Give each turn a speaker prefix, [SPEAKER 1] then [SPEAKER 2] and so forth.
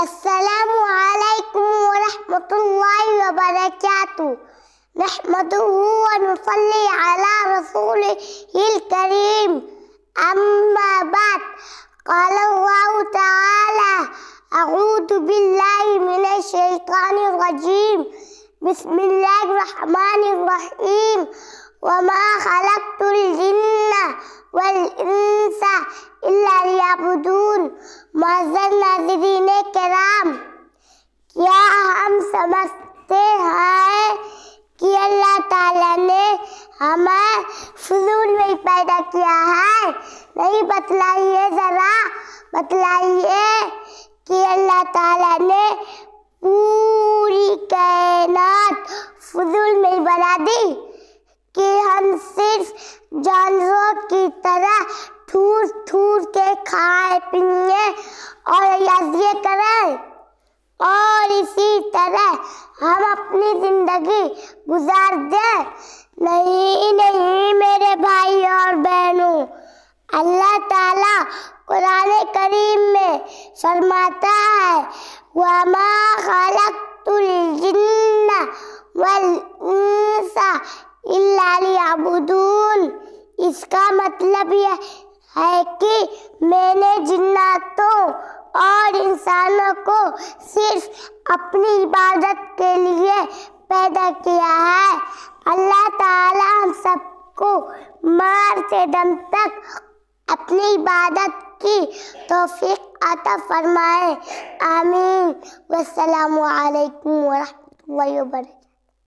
[SPEAKER 1] السلام علیکم ورحمۃ اللہ وبرکاتہ نحمده ونصلي على رسوله الكريم أما بعد قال الله تعالى أعوذ بالله من الشيطان الرجيم بسم الله الرحمن الرحيم وما خلقت الجن والإنس إلا ليعبدون معزز ناظرین کرام، کیا ہم سمجھتے ہیں کہ اللہ تعالیٰ نے ہمیں فضول میں پیدا کیا ہے؟ نہیں، بتلائیے، ذرا بتلائیے کہ اللہ تعالیٰ نے پوری کائنات فضول میں بنا دی کہ ہم صرف جانوروں کی طرح ٹھور ٹھور کے کھائے پیئے اور عیاشیاں کریں اور اسی طرح ہم اپنی زندگی گزار دیں؟ نہیں میرے بھائی اور بہنوں، اللہ تعالیٰ قرآن کریم میں فرماتا ہے وَمَا خَلَقْتُ الْجِنَّ وَالْإِنسَ إِلَّا لِيَعْبُدُونَ۔ اس کا مطلب یہ ہے کہ میں نے جناتوں اور انسانوں کو صرف اپنی عبادت کے لیے پیدا کیا ہے۔ اللہ تعالی ہم سب کو مرتے دم تک اپنی عبادت کی توفیق عطا فرمائے، آمین۔ والسلام علیکم ورحمۃ اللہ وبرکاتہ۔